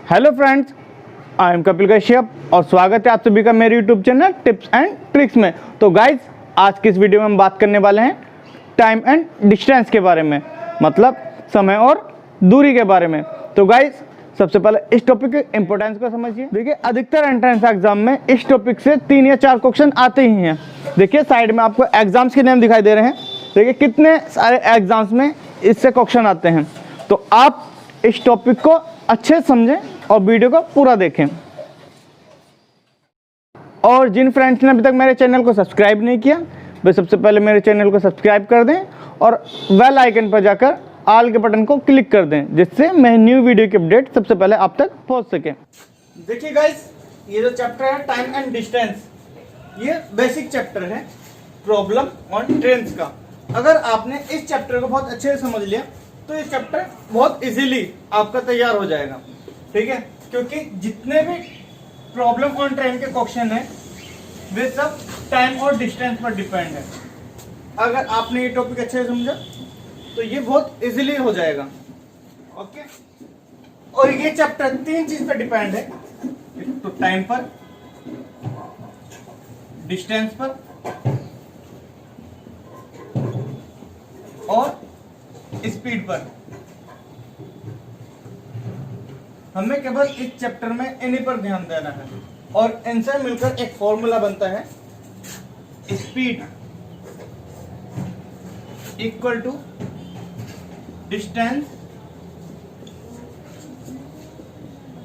Hello friends, I am Kapil Kashyap और स्वागत है आप सभी का मेरे YouTube channel tips and tricks में। तो गाइज, आज की इस वीडियो में हम बात करने वाले हैं टाइम एंड डिस्टेंस के बारे में, मतलब समय और दूरी के बारे में। तो गाइज, सबसे पहले इस टॉपिक के इंपॉर्टेंस को समझिए। देखिए, अधिकतर एंट्रेंस एग्जाम में इस टॉपिक से 3 या 4 क्वेश्चन आते ही हैं। देखिए, साइड में आपको एग्जाम्स के नेम दिखाई दे रहे हैं। देखिए कितने सारे एग्जाम्स में इससे क्वेश्चन आते हैं। तो आप इस टॉपिक को अच्छे से समझें और वीडियो को पूरा देखें। और जिन फ्रेंड्स ने अभी तक मेरे चैनल को सब्सक्राइब नहीं किया, वे सबसे पहले मेरे चैनल को सब्सक्राइब कर दें और बेल आइकन पर जाकर ऑल के बटन को क्लिक कर दें, जिससे मैं न्यू वीडियो की अपडेट सबसे पहले आप तक पहुंच सके। देखिए गाइस, ये जो चैप्टर है टाइम एंड डिस्टेंस, ये बेसिक चैप्टर है प्रॉब्लम ऑन ट्रेन्स का। अगर आपने इस चैप्टर को बहुत अच्छे से समझ लिया तो ये चैप्टर बहुत इजीली आपका तैयार हो जाएगा, ठीक है। क्योंकि जितने भी प्रॉब्लम ऑन ट्रेन के क्वेश्चन है वे सब टाइम और डिस्टेंस पर डिपेंड है। अगर आपने ये टॉपिक अच्छे से समझा तो ये बहुत इजीली हो जाएगा, ओके। और ये चैप्टर 3 चीज पर डिपेंड है, तो टाइम पर, डिस्टेंस पर और स्पीड पर। हमें केवल इस चैप्टर में इन्हीं पर ध्यान देना है और इनसे मिलकर एक फॉर्मूला बनता है, speed equal to distance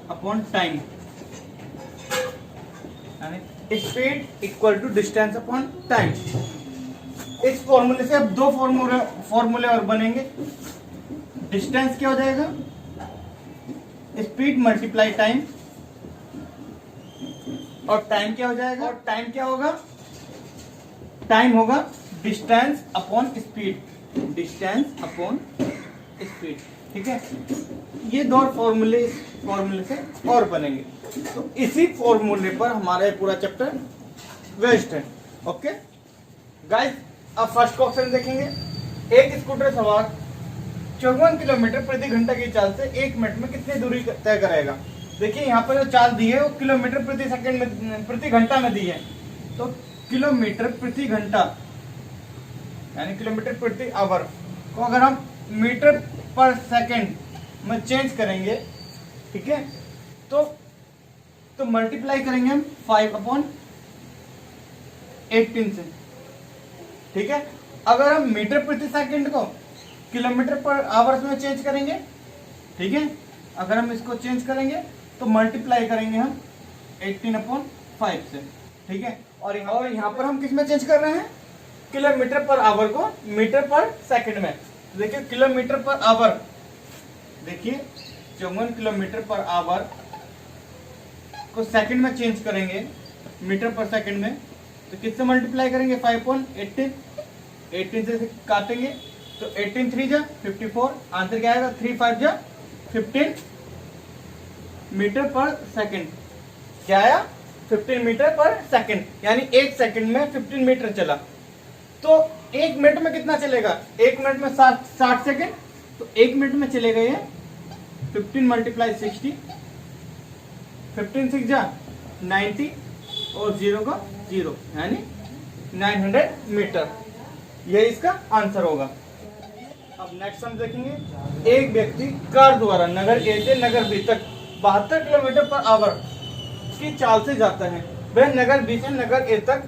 upon time, यानी speed equal to distance upon time. इस फॉर्मूले से अब 2 फॉर्मूले और बनेंगे। डिस्टेंस क्या हो जाएगा, स्पीड मल्टीप्लाई टाइम, और टाइम क्या हो जाएगा, और टाइम क्या होगा, टाइम होगा distance upon speed, distance upon speed, ठीक है। ये 2 फॉर्मूले से और बनेंगे। तो इसी फॉर्मूले पर हमारा पूरा चैप्टर वेस्ट है, ओके गाइस। अब फर्स्ट क्वेश्चन देखेंगे। एक स्कूटर सवार 54 किलोमीटर प्रति घंटा की चाल से 1 मिनट में कितनी दूरी तय करेगा। देखिए, यहाँ पर जो चाल दी है वो किलोमीटर प्रति सेकंड में, प्रति घंटा में दी है। तो किलोमीटर प्रति घंटा यानी किलोमीटर प्रति आवर को अगर हम मीटर पर सेकंड में चेंज करेंगे, ठीक है, तो मल्टीप्लाई करेंगे हम 5/18 से, ठीक है। अगर हम मीटर प्रति सेकंड को किलोमीटर पर आवर्स में चेंज करेंगे, ठीक है, अगर हम इसको चेंज करेंगे तो मल्टीप्लाई करेंगे हम 18/5 से, ठीक है। और यहाँ पर हम किस में चेंज कर रहे हैं, किलोमीटर पर आवर को मीटर पर सेकंड में। तो देखिए, किलोमीटर पर आवर, देखिए 54 किलोमीटर पर आवर को सेकंड में चेंज करेंगे मीटर पर सेकंड में, तो किससे मल्टीप्लाई करेंगे, 5/18, 18 से काटेंगे तो 18 3 जा 54, आंसर क्या आएगा, 3 5 जा 15 मीटर पर सेकंड। क्या आया, 15 मीटर पर सेकंड, यानी 1 सेकंड में 15 मीटर चला। तो 1 मिनट में कितना चलेगा, 1 मिनट में 60 सेकंड, तो 1 मिनट में चलेगा ये 15 × 60, 15 6 जा 90 और 0 का 0, यानी 900 मीटर। यही इसका आंसर होगा। अब नेक्स्ट हम देखेंगे। एक व्यक्ति कार द्वारा नगर ए से नगर बी तक 72 किलोमीटर पर आवर की चाल से जाता है। वह नगर बी से नगर ए तक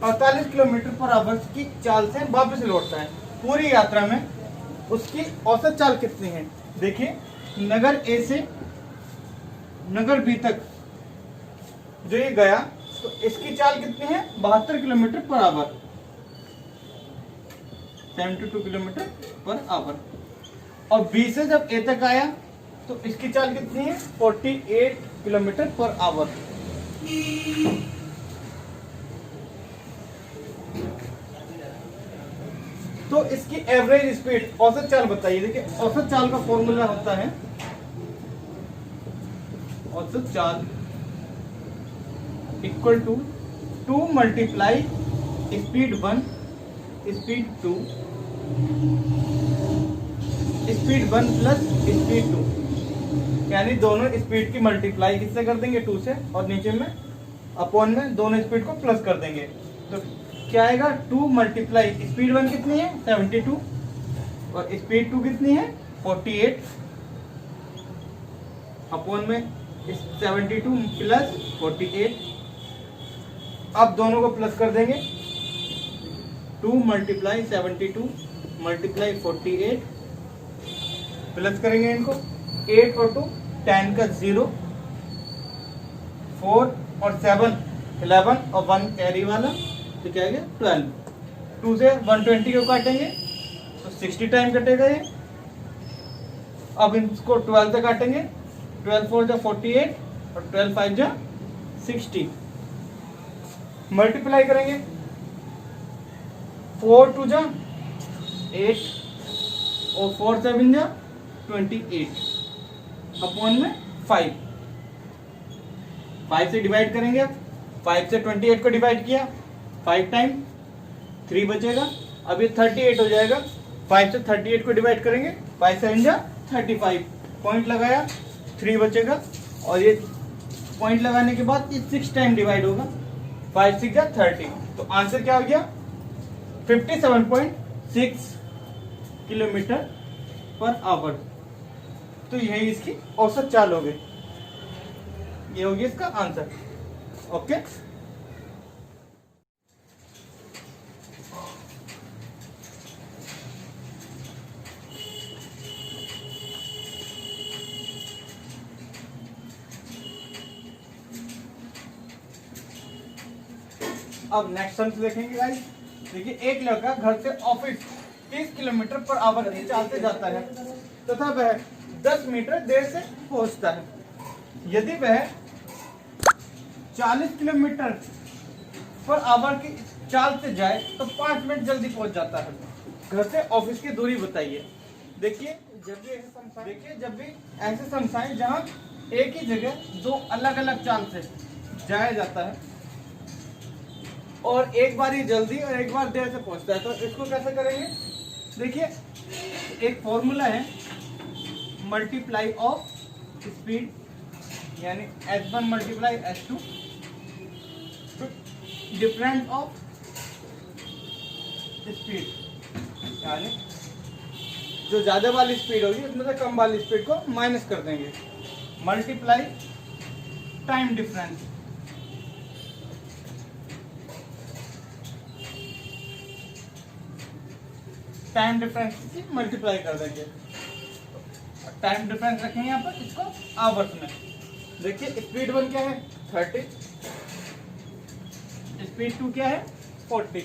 48 किलोमीटर पर आवर की चाल से वापस लौटता है। पूरी यात्रा में उसकी औसत चाल कितनी है। देखिए, नगर ए से नगर बी तक जो ये गया, तो इसकी चाल कितनी है, 72 kilometre per our, 72 kilometre per our. और बी से जब ए तक आया तो इसकी चाल कितनी है, 48 किलोमीटर पर आवर। तो इसकी एवरेज स्पीड, औसत चाल बताइए। देखिए, औसत चाल का फॉर्मूला होता है, औसत चाल equal to 2 multiply speed 1 speed 2 speed 1 plus speed 2। यानी दोनों स्पीड की मल्टीप्लाई किससे कर देंगे 2 से, और नीचे में अपॉन में दोनों स्पीड को प्लस कर देंगे। तो क्या आएगा 2 मल्टीप्लाई स्पीड 1 कितनी है 72 और स्पीड 2 कितनी है 48 अपॉन में 72 प्लस 48। अब दोनों को प्लस कर देंगे 2 मल्टीप्लाई 72 मल्टीप्लाई 48 प्लस करेंगे इनको 8 और 2 10 का 0 4 और 7 11 और 1 कैरी वाला, तो क्या है 12। 2 से 120 को काटेंगे तो 60 टाइम कटेगा ये। अब इसको 12 से काटेंगे 12 4 जा 48 और 12 5 जा 60। मल्टीप्लाई करेंगे 4 2 जा 8 और 4 7 जा 28 अपॉन में 5 से डिवाइड करेंगे। 5 से 28 को डिवाइड किया 5 टाइम 3 बचेगा। अब ये 38 हो जाएगा। 5 से 38 को डिवाइड करेंगे 5 7 जा 35 पॉइंट लगाया 3 बचेगा, और ये पॉइंट लगाने के बाद ये 6 टाइम डिवाइड होगा 5 6 जा 30। तो आंसर क्या हो गया 57.6 किलोमीटर पर आवर। तो यही इसकी औसत चाल हो गई, ये होगी इसका आंसर। ओके, अब नेक्स्ट सम देखेंगे गाइस। देखिए एक लड़का घर से ऑफिस 30 किलोमीटर पर आवर की चाल से जाता है तथा वह 10 मीटर देर से पहुंचता है। यदि वह 40 किलोमीटर पर आवर की चाल से जाए तो 5 मिनट जल्दी पहुंच जाता है। घर से ऑफिस की दूरी बताइए। देखिए जब भी ऐसे समस्याएं जहां एक ही जगह 2 अलग अलग चाल से जाया जाता है और एक बार ही जल्दी और एक बार देर से पहुंचता है, तो इसको कैसे करेंगे। देखिए एक फॉर्मूला है मल्टीप्लाई ऑफ स्पीड, यानी h1 multiply h2 difference of speed, यानी जो ज्यादा वाली स्पीड होगी उसमें से कम वाली स्पीड को माइनस कर देंगे। Multiply time difference, time difference से मल्टीप्लाई कर देंगे। टाइम डिफरेंस रखेंगे यहाँ पर इसको आवर्स में। देखिए स्पीड 1 क्या है 30, स्पीड 2 क्या है 40।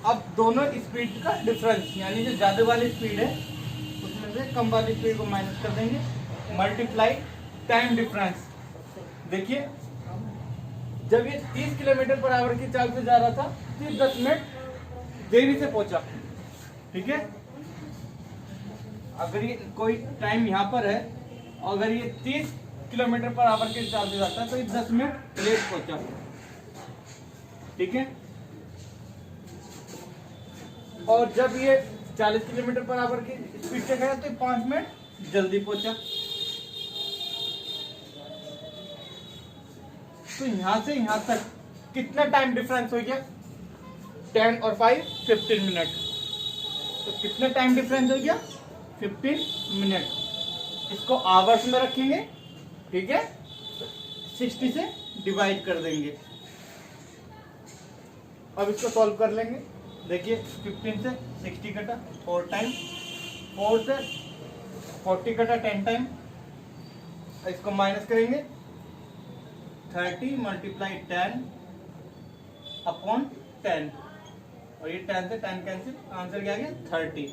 अब दोनों स्पीड का डिफरेंस, यानी जो ज्यादा वाली स्पीड है उसमें से कम वाली स्पीड को माइनस कर देंगे। Multiply time difference. देखिए जब ये 30 किलोमीटर पर आवर की चाल से जा रहा था तो 10 मिनट देरी से पहुंचा, ठीक है। अगर ये कोई टाइम यहाँ पर है, अगर ये 30 किलोमीटर पर आवर के चाल से जाता है तो ये 10 मिनट लेट पहुंचा, ठीक है। और जब ये 40 किलोमीटर पर आवर की स्पीड से गया तो 5 मिनट जल्दी पहुंचा। तो यहां से यहां तक कितना टाइम डिफरेंस हो गया 10 और 5 15 मिनट। तो कितना टाइम डिफरेंस हो गया 15 मिनट। इसको आवर्स में रखेंगे, ठीक है, 60 से डिवाइड कर देंगे। अब इसको सॉल्व कर लेंगे। देखिए 15 से 60 कटा 4 टाइम, 4 से 40 कटा 10 टाइम। इसको माइनस करेंगे 30 मल्टीप्लाई 10 अपॉन 10, और ये 10 से 10 कैंसिल, आंसर क्या आ गया 30,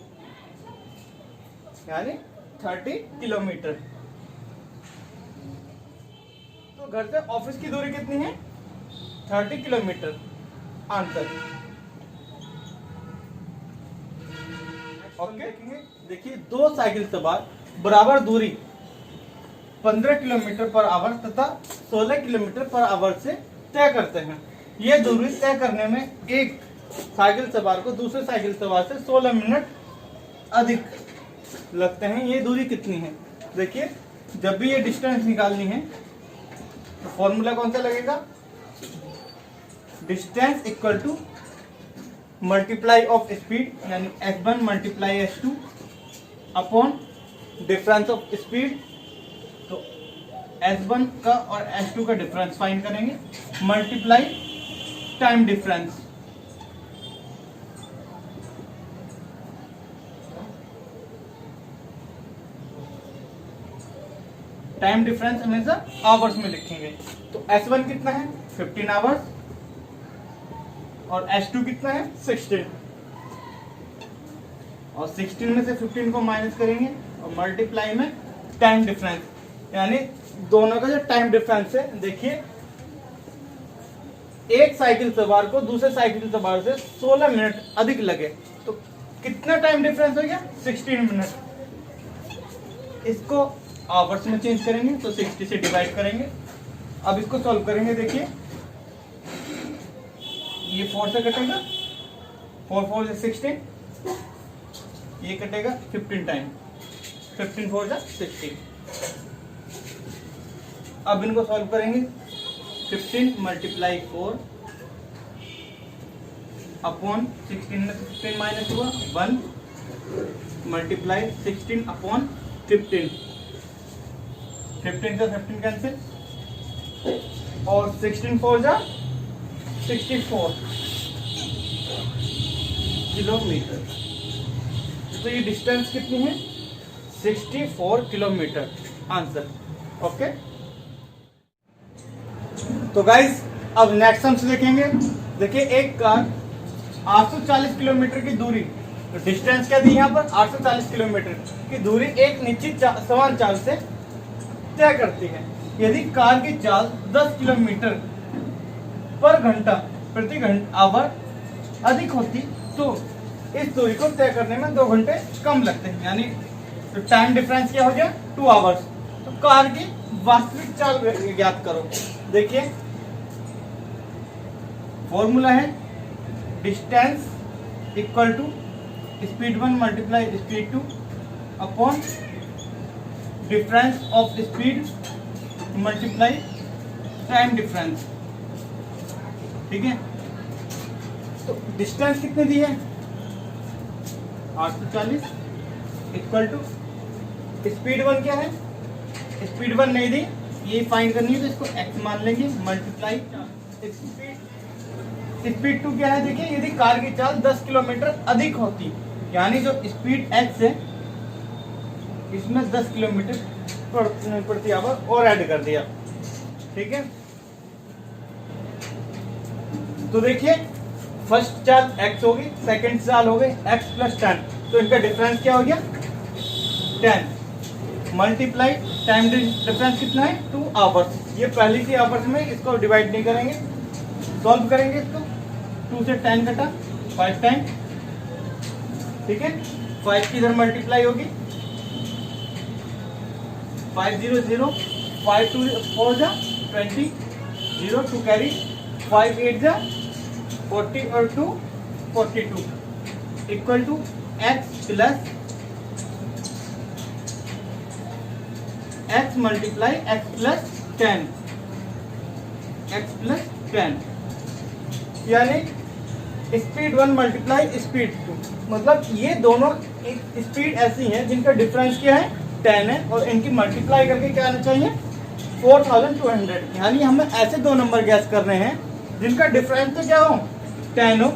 यानी 30 किलोमीटर। तो घर से ऑफिस की दूरी कितनी है 30 किलोमीटर, आंसर। ओके, देखिए 2 साइकिल सवार बराबर दूरी 15 किलोमीटर पर आवर तथा 16 किलोमीटर पर आवर से तय करते हैं। यह दूरी तय करने में एक साइकिल सवार को दूसरे साइकिल सवार से 16 मिनट अधिक लगते हैं ये दूरी कितनी है। देखिए जब भी ये डिस्टेंस निकालनी है तो फॉर्मूला कौन सा लगेगा, distance equal to multiply of speed यानी s1 multiply s2 upon difference of speed. तो s1 का और s2 का डिफरेंस फाइंड करेंगे multiply time difference. Time difference हमेशा आवर्स में लिखेंगे। तो s1 कितना है 15 आवर्स और s2 कितना है 16 और 16 में से 15 को माइनस करेंगे और मल्टीप्लाई में टाइम डिफरेंस यानी दोनों का जो टाइम डिफरेंस है। देखिए एक साइकिल सवार को दूसरे साइकिल सवार से 16 मिनट अधिक लगे तो कितना टाइम डिफरेंस हो गया 16 मिनट। इसको आवर्स में चेंज करेंगे तो 60 से डिवाइड करेंगे। अब इसको सॉल्व करेंगे। देखिए ये 4 से कटेगा, 4 4 से 16, ये कटेगा 15 टाइम, 15 4 जा 60। अब इनको सॉल्व करेंगे 15 मल्टीप्लाई 4 अपॉन 16 में से 15 माइनस हुआ 1 मल्टीप्लाई 16 अपॉन 15, 15 से 15 कैंसिल और 16 4 जा 64 किलोमीटर। तो ये डिस्टेंस कितनी है 64 किलोमीटर आंसर। ओके तो गाइज अब नेक्स्ट सम से देखेंगे। देखिए एक कार 840 किलोमीटर की दूरी, तो डिस्टेंस क्या दी यहाँ पर 840 किलोमीटर की दूरी एक निश्चित समान चाल से तय करती है। यदि कार की चाल 10 किलोमीटर पर घंटा प्रति आवर अधिक होती तो इस दूरी को तय करने में 2 घंटे कम लगते हैं, यानी तो टाइम डिफरेंस क्या हो गया 2 आवर्स। तो कार की वास्तविक चाल ज्ञात करो। देखिए फॉर्मूला है distance equal to speed 1 multiply speed 2 upon difference of speed multiply time difference. ठीक है तो डिस्टेंस कितने दी है 840 इक्वल टू स्पीड 1 क्या है, स्पीड 1 नहीं दी, ये फाइंड करनी है तो इसको x मान लेंगे मल्टीप्लाई स्पीड 2 क्या है। देखिए यदि कार की चाल 10 किलोमीटर अधिक होती यानी जो स्पीड x है इसमें 10 किलोमीटर प्रति आवर और ऐड कर दिया। ठीक है तो देखिए फर्स्ट चाल x होगी, सेकंड चाल हो गई x प्लस 10, तो इनका डिफरेंस क्या हो गया 10 मल्टीप्लाई टाइम डिफरेंस कितना है 2 आवर्स। ये पहली थी आवर्स में, इसको डिवाइड नहीं करेंगे, सॉल्व करेंगे इसको। 2 से 10 कटा 5 टाइम। ठीक है 5 की इधर मल्टीप्लाई होगी 5 0 0 5 2 4 जा 20 0 2 कैरी 5 8 जा 40 और 2 42 equal to x plus x multiply x plus 10 x plus 10 यानी स्पीड 1 मल्टीप्लाई स्पीड 2, मतलब ये दोनों एक स्पीड ऐसी हैं जिनका डिफरेंस क्या है 10 है और इनकी मल्टीप्लाई करके क्या आना चाहिए 4200। यानी हमें ऐसे 2 नंबर गैस करने हैं जिनका डिफरेंस तो क्या हो 10 हो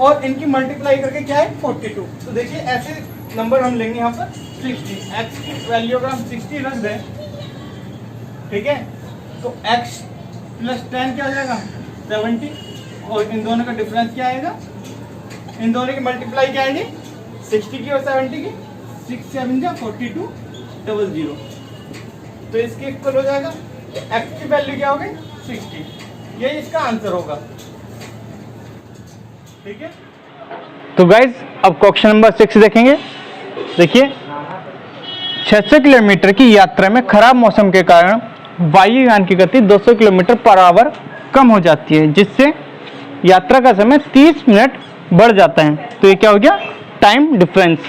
और इनकी मल्टीप्लाई करके क्या है 42। तो देखिए ऐसे नंबर हम लेंगे यहाँ पर 60, x की वैल्यू अगर हम 60 रख दें, ठीक है तो x प्लस 10 क्या हो जाएगा 70 और इन दोनों का डिफरेंस क्या आएगा, इन दोनों की मल्टीप्लाई क्या आएगी 60 की और 70 की 6 7 जा 42 00, तो इसके इक्वल हो जाएगा। x की वैल्यू क्या होगी 60, यही इसका आंसर होगा। ठीक है तो गाइज अब क्वेश्चन नंबर 6 देखेंगे। देखिए 600 किलोमीटर की यात्रा में खराब मौसम के कारण वायुयान की गति 200 किलोमीटर पर आवर कम हो जाती है, जिससे यात्रा का समय 30 मिनट बढ़ जाता है। तो ये क्या हो गया टाइम डिफरेंस।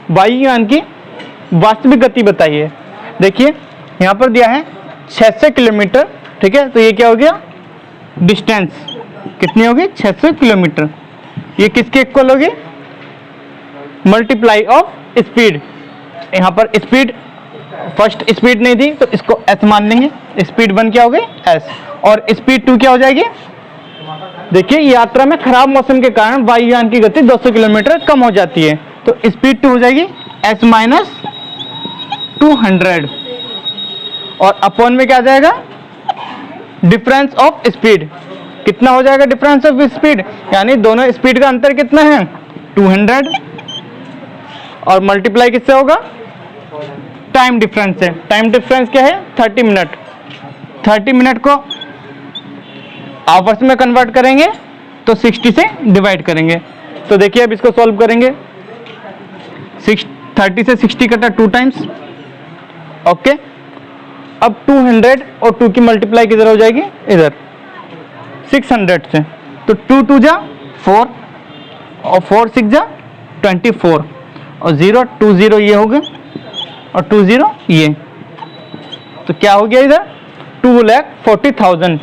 वायुयान की वास्तविक गति बताइए। देखिए यहाँ पर दिया है 600 किलोमीटर, ठीक है, तो ये क्या हो गया, डिस्टेंस कितनी होगी, 600 किलोमीटर। ये किसके इक्वल होगी, मल्टीप्लाई ऑफ स्पीड। यहाँ पर स्पीड, फर्स्ट स्पीड नहीं दी तो इसको एस मान लेंगे, स्पीड 1 क्या हो गई एस, और स्पीड 2 क्या हो जाएगी। देखिए यात्रा में खराब मौसम के कारण वायुयान की गति 200 किलोमीटर कम हो जाती है, तो स्पीड 2 हो जाएगी एस माइनस 200, और अपॉन में क्या आ जाएगा, डिफरेंस ऑफ स्पीड। कितना हो जाएगा डिफरेंस ऑफ स्पीड, यानी दोनों स्पीड का अंतर कितना है 200, और मल्टीप्लाई किससे होगा, टाइम डिफरेंस से। टाइम डिफरेंस क्या है 30 मिनट। 30 मिनट को आवर्स में कन्वर्ट करेंगे तो 60 से डिवाइड करेंगे। तो देखिए अब इसको सॉल्व करेंगे, 30 से 60 कटा 2 टाइम्स, ओके। अब 200 और 2 की मल्टीप्लाई किधर हो जाएगी, इधर 600 से, तो 2 2 जा 4 और 4 6 जा 24, और 0 2 0 ये हो गए, और 2 0 ये, तो क्या हो गया इधर 2,40,000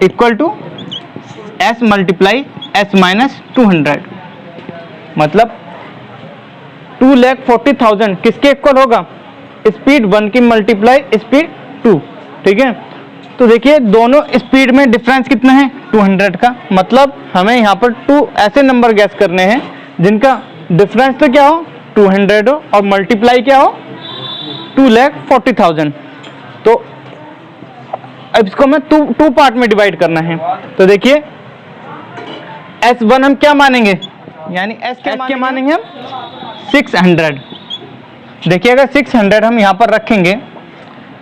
equal to S multiply S minus 200। मतलब 2,40,000 किसके इक्वल होगा, स्पीड 1 की मल्टीप्लाई स्पीड 2, ठीक है। तो देखिए दोनों स्पीड में डिफरेंस कितना है 200 का, मतलब हमें यहाँ पर 2 ऐसे नंबर गैस करने हैं जिनका डिफरेंस तो क्या हो 200 हो और मल्टीप्लाई क्या हो 2,40,000। तो अब इसको मैं टू पार्ट में डिवाइड करना है। तो देखिए S1 हम क्या मानेंगे, यानी S क्या मानेंगे हम 600। देखिए अगर 600 हम यहाँ पर रखेंगे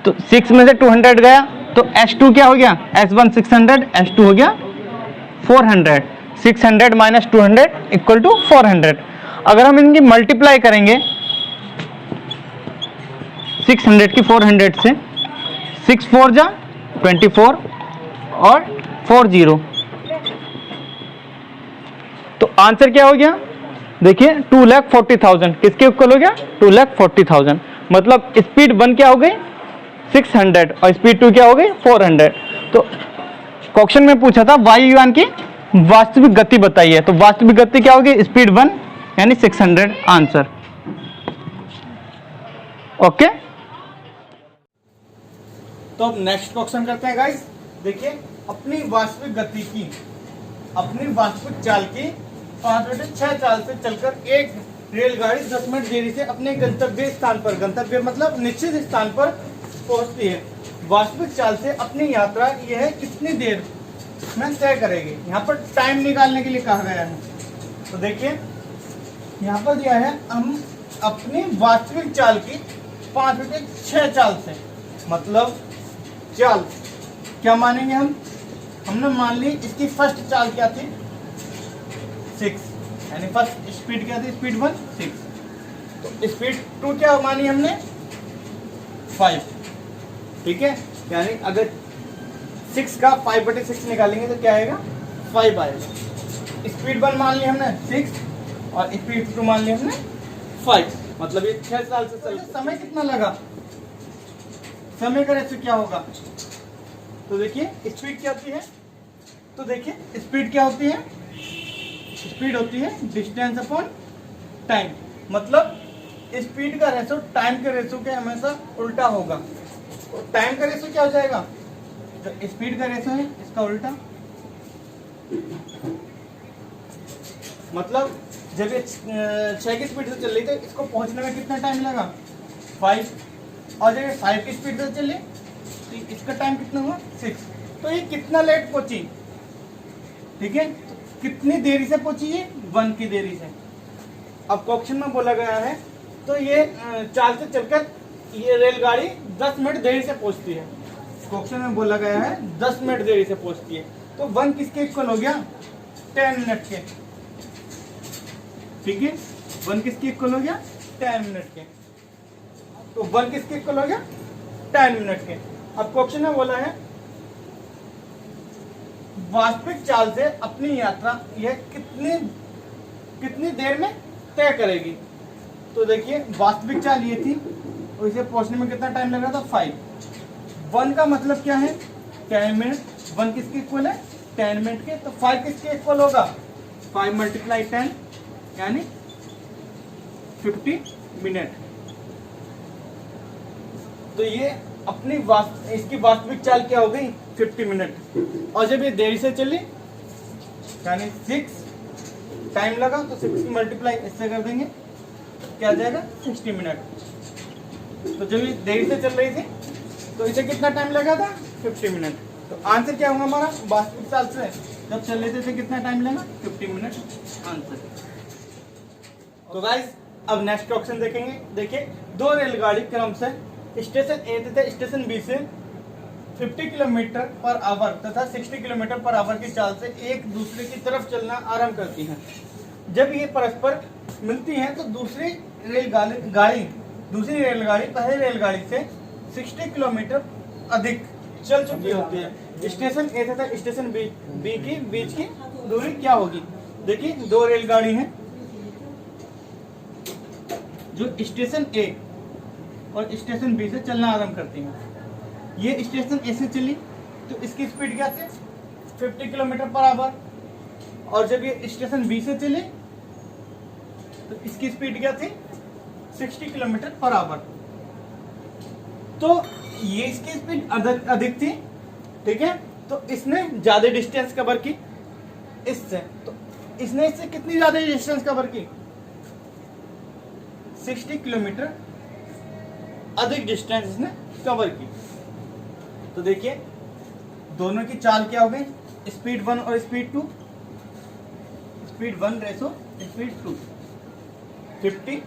तो 6 में से 200 गया तो S2 क्या हो गया, S1 600, S2 हो गया 400। 600 माइनस 200 इक्वल टू 400। अगर हम इनकी मल्टीप्लाई करेंगे 600 की 400 से, 6 4 जा 24 और 4 0, तो आंसर क्या हो गया, देखिए 2,40,000 किसके इक्वल हो गया 2,40,000। मतलब स्पीड 1 क्या हो गई 600 और स्पीड 2 क्या हो गई 400। तो क्वेश्चन में पूछा था वायुयान की वास्तविक गति बताइए, तो वास्तविक गति क्या होगी स्पीड 1 यानी 600 आंसर, ओके। तो अब नेक्स्ट क्वेश्चन करते हैं गाइस। देखिए अपनी वास्तविक गति की, अपनी वास्तविक चाल की 5/6 चाल से चलकर एक रेलगाड़ी 10 मिनट देरी से अपने गंतव्य स्थान पर, गंतव्य मतलब निश्चित स्थान पर पहुंचती है। वास्तविक चाल से अपनी यात्रा यह कितनी देर में तय करेगी। यहाँ पर टाइम निकालने के लिए कहा गया है। तो देखिए यहाँ पर दिया है हम अपनी वास्तविक चाल की 5/6 चाल से, मतलब चाल क्या मानेंगे हम, हमने मान ली इसकी फर्स्ट चाल क्या थी 6, यानी फर्स्ट स्पीड क्या थी स्पीड 1 6, तो स्पीड 2 क्या मानी हमने 5, ठीक है। यानी अगर 6 का 5/6 निकालेंगे तो क्या आएगा 5 आएगा। स्पीड 1 मान ली हमने 6 और स्पीड 2 मान ली हमने 5, मतलब ये 6 साल से चल। समय कितना लगा, समय का रेशो क्या होगा, तो देखिए स्पीड क्या होती है, तो देखिए स्पीड क्या होती है, स्पीड होती है डिस्टेंस अपॉन टाइम। मतलब स्पीड का रेशो टाइम के रेशो के हमेशा उल्टा होगा। तो टाइम का रेशो क्या हो जाएगा, जो स्पीड का रेशो है इसका उल्टा। मतलब जब ये 6 की स्पीड से चल रही तो इसको पहुंचने में कितना टाइम लगा 5, और जब ये 5 की स्पीड से चले तो इसका टाइम कितना हुआ 6, तो ये कितना लेट पहुंची, ठीक है, तो कितनी देरी से पहुंची ये 1 की देरी से। अब क्वेश्चन में बोला गया है तो ये चाल से चलकर ये रेलगाड़ी 10 मिनट देरी से पहुंचती है। क्वेश्चन में बोला गया है 10 मिनट देरी से पहुंचती है, तो 1 किसके इक्वल हो गया 10 मिनट के, ठीक है। 1 किसके इक्वल हो गया 10 मिनट के, तो 1 किसके इक्वल हो गया 10 मिनट के। अब क्वेश्चन में बोला है वास्तविक चाल से अपनी यात्रा यह कितनी देर में तय करेगी। तो देखिए वास्तविक चाल ये थी और इसे पहुंचने में कितना टाइम लग रहा था 5। 1 का मतलब क्या है 10 मिनट। 1 किसके इक्वल है 10 मिनट के, तो 5 किसके इक्वल होगा 5 मल्टीप्लाई 10 यानी 50 मिनट। तो ये अपनी इसकी वास्तविक चाल क्या हो गई 50 मिनट। और जब ये देरी से चली यानी 6 टाइम लगा तो 6 मल्टीप्लाई इससे कर देंगे क्या आ जाएगा 60 मिनट। तो जब ये देरी से चल रही थी तो इसे कितना टाइम लगा था 50 मिनट। तो आंसर क्या होगा हमारा वास्तविक चाल से जब चल रहे थे कितना टाइम लगा 50 मिनट आंसर। तो गाइस अब नेक्स्ट क्वेश्चन देखेंगे। देखिए 2 रेलगाड़ी क्रम से स्टेशन ए तथा स्टेशन बी से 50 किलोमीटर पर आवर तथा 60 किलोमीटर पर आवर की चाल से एक दूसरे की तरफ चलना आरंभ करती हैं। जब ये परस्पर मिलती हैं तो दूसरी रेलगाड़ी पहली रेलगाड़ी से 60 किलोमीटर अधिक चल चुकी होती है। स्टेशन ए तथा स्टेशन बी के बीच की दूरी क्या होगी। देखिए 2 रेलगाड़ी हैं जो स्टेशन ए और स्टेशन बी से चलना आरंभ करती हैं। ये स्टेशन ए से चली तो इसकी स्पीड क्या थी 50 किलोमीटर पर आवर, और जब ये स्टेशन बी से चली तो इसकी स्पीड क्या थी 60 किलोमीटर पर आवर। तो ये इसकी स्पीड अधिक थी, ठीक है, तो इसने ज्यादा डिस्टेंस कवर की इससे। तो इसने इससे कितनी ज्यादा डिस्टेंस कवर की 60 किलोमीटर अधिक डिस्टेंस इसने कवर की। तो देखिए दोनों की चाल क्या हो गई स्पीड 1 और speed 2। Speed 1 ratio speed 2 50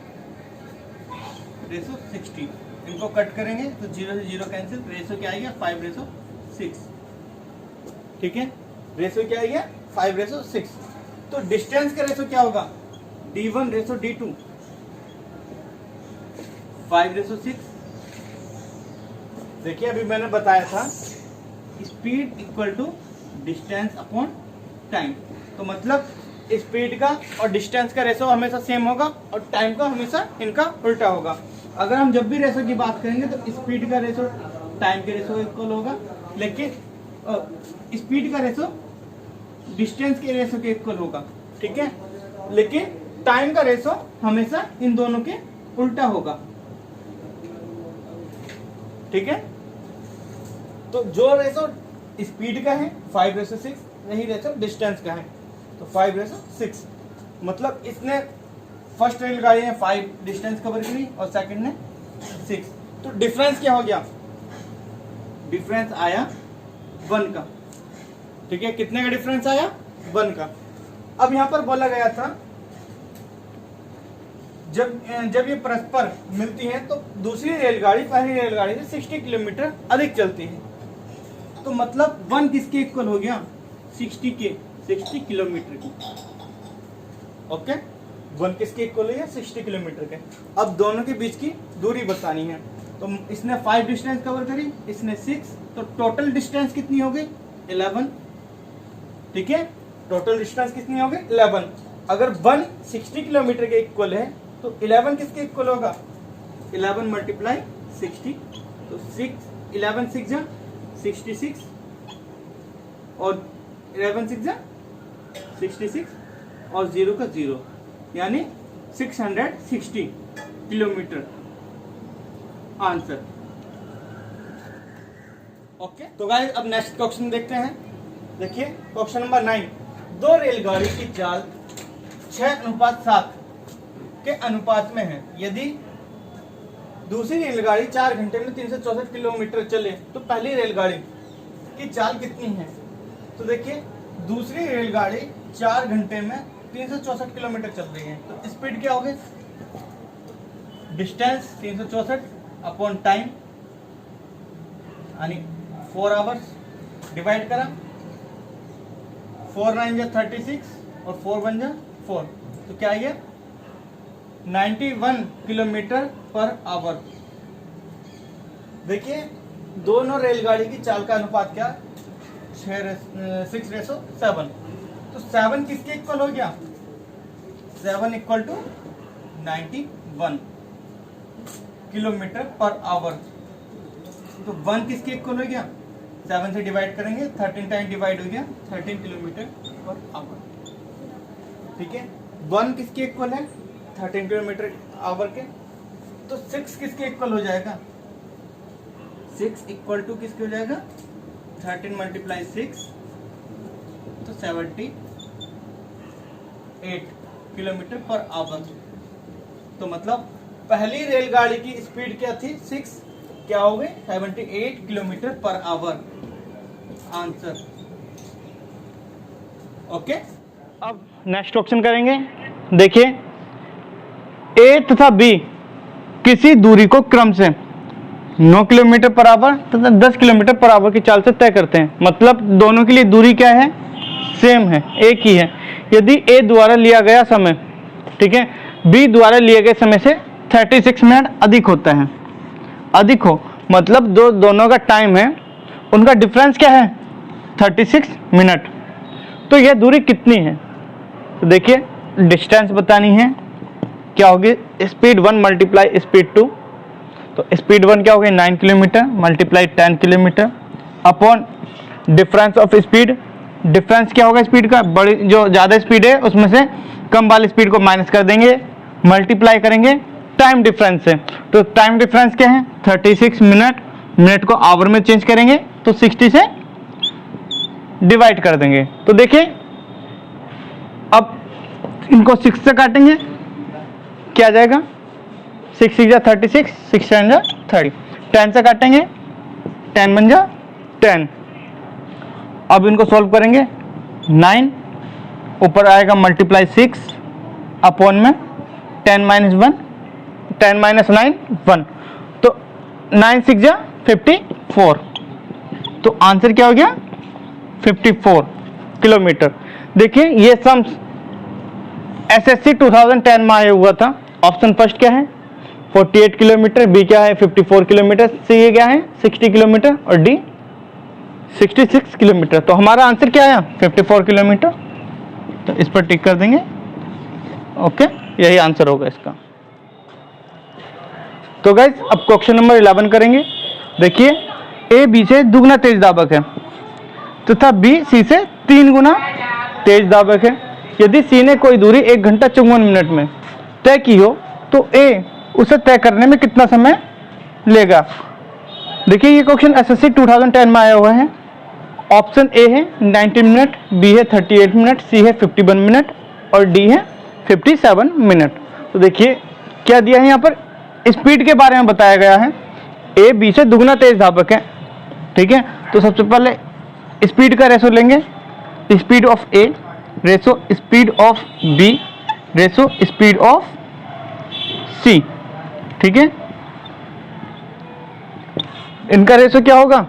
ratio 60। इनको कट करेंगे तो 0 से 0 कैंसिल, रेसो क्या आएगा 5:6। ठीक है, रेसो क्या आएगा 5:6। तो डिस्टेंस का रेसो क्या होगा D1 रेसो D2 5:6। देखिए अभी मैंने बताया था speed equal to distance upon time. तो मतलब स्पीड का और डिस्टेंस का रेशो हमेशा सेम होगा और टाइम का हमेशा इनका उल्टा होगा। अगर हम जब भी रेशो की बात करेंगे तो स्पीड का रेशो टाइम के रेशो इक्वल होगा, लेकिन स्पीड का रेशो डिस्टेंस के रेशो के इक्वल होगा, ठीक है, लेकिन टाइम का रेशो हमेशा इन दोनों के उल्टा होगा, ठीक है। तो जो रेशो स्पीड का है 5:6, यही रेशो डिस्टेंस का है तो 5:6। मतलब इसने फर्स्ट रेलगाड़ी ने 5 डिस्टेंस कवर की और सेकंड ने 6। तो डिफरेंस क्या हो गया, डिफरेंस आया 1 का, ठीक है। कितने का डिफरेंस आया 1 का। अब यहां पर बोला गया था जब ये परस्पर मिलती हैं तो दूसरी रेलगाड़ी पहली रेलगाड़ी से 60 किलोमीटर अधिक चलती है। तो मतलब 1 किसके इक्वल हो गया 60 किलोमीटर की। ओके, 1 किसके इक्वल हो गया 60 किलोमीटर के। अब दोनों के बीच की दूरी बतानी है। तो इसने 5 डिस्टेंस कवर करी, इसने 6, तो टोटल डिस्टेंस कितनी हो गई 11, ठीक है। टोटल डिस्टेंस कितनी हो गई 11। अगर 1 60 किलोमीटर के इक्वल है तो 11 किसके इक्वल होगा 11 मल्टीप्लाई 60। तो 11 6 जा 66 और 11 6 जा 66 और 0 का 0 यानी 660 किलोमीटर आंसर। ओके, तो गाइस अब नेक्स्ट क्वेश्चन देखते हैं। देखिए क्वेश्चन नंबर 9। 2 रेलगाड़ी की चाल 6:7 के अनुपात में है। यदि दूसरी रेलगाड़ी 4 घंटे में 364 किलोमीटर चले तो पहली रेलगाड़ी की चाल कितनी है। तो देखिए दूसरी रेलगाड़ी 4 घंटे में 364 किलोमीटर चल रही है तो स्पीड क्या होगी, डिस्टेंस 364 अपॉन टाइम यानी 4 आवर्स डिवाइड करा, 4 9 जा 36 और 4 1 जा 4, तो क्या है 91 किलोमीटर पर आवर। देखिए दोनों रेलगाड़ी की चाल का अनुपात क्या 6:7। तो 7 किसके इक्वल हो गया 7 equal to 91। 1 kilometre per hour. तो 1 किसके इक्वल हो गया, 7 से डिवाइड करेंगे, 13 टाइम डिवाइड हो गया, 13 किलोमीटर पर आवर। ठीक है, 1 किसके इक्वल है, 13 किलोमीटर आवर के। तो 6 किसके इक्वल हो जाएगा, 6 इक्वल टू किसके हो जाएगा, 13 मल्टीप्लाई 6 तो 78 किलोमीटर पर आवर। तो मतलब पहली रेलगाड़ी की स्पीड क्या थी, 6 क्या हो गई, 78 kilometre per our. Answer okay. अब नेक्स्ट ऑप्शन करेंगे। देखिए ए तथा बी किसी दूरी को क्रम से 9 किलोमीटर पर आवर तथा 10 किलोमीटर पर आवर की चाल से तय करते हैं। मतलब दोनों के लिए दूरी क्या है, सेम है, एक ही है। यदि ए द्वारा लिया गया समय, ठीक है, बी द्वारा लिए गए समय से 36 मिनट अधिक होता है, अधिक हो मतलब दोनों का टाइम है, उनका डिफरेंस क्या है, 36 मिनट। तो यह दूरी कितनी है, तो देखिए डिस्टेंस बतानी है, क्या होगी, स्पीड 1 मल्टीप्लाई स्पीड 2। तो स्पीड 1 क्या होगी, 9 kilometre multiply 10 kilometre upon difference of speed. Difference क्या होगा स्पीड का, बड़ी जो ज़्यादा स्पीड है उसमें से कम वाली स्पीड को माइनस कर देंगे, मल्टीप्लाई करेंगे टाइम डिफरेंस से। तो टाइम डिफरेंस क्या है, 36 मिनट, मिनट को आवर में चेंज करेंगे तो 60 से डिवाइड कर देंगे। तो देखिए अब इनको 6 से काटेंगे, क्या आ जाएगा, 6 6 जा 36, 6 7 जा 30, 10 से काटेंगे, 10 1 जा 10। अब इनको सॉल्व करेंगे, 9 ऊपर आएगा मल्टीप्लाई 6 अपॉन में 10 माइनस 1, 10 माइनस 9 1, तो 9 6 जा 54। तो आंसर क्या हो गया, 54 किलोमीटर। देखिए ये सम एसएससी 2010 में आया हुआ था। ऑप्शन फर्स्ट क्या है, 48 किलोमीटर, बी क्या है 54 किलोमीटर, सी ये क्या है 60 किलोमीटर और डी 66 किलोमीटर। तो हमारा आंसर क्या आया, 54 किलोमीटर। तो इस पर टिक कर देंगे, ओके, यही आंसर होगा इसका। तो गाइस अब क्वेश्चन नंबर 11 करेंगे। देखिए ए बी से दुगना तेज दाबक है तथा बी सी से 3 गुना तेज दाबक है। यदि सी ने कोई दूरी 1 घंटा 54 मिनट में तय की हो तो ए उसे तय करने में कितना समय लेगा। देखिए ये क्वेश्चन एसएससी 2010 में आया हुआ है। ऑप्शन ए है 90 मिनट, बी है 38 मिनट, सी है 51 मिनट और डी है 57 मिनट। तो देखिए क्या दिया है यहाँ पर, स्पीड के बारे में बताया गया है। ए बी से दुगना तेज धावक है, ठीक है। तो सबसे पहले स्पीड का रेशो लेंगे, speed of A ratio speed of B ratio speed of C, ठीक है। इनका रेशो क्या होगा,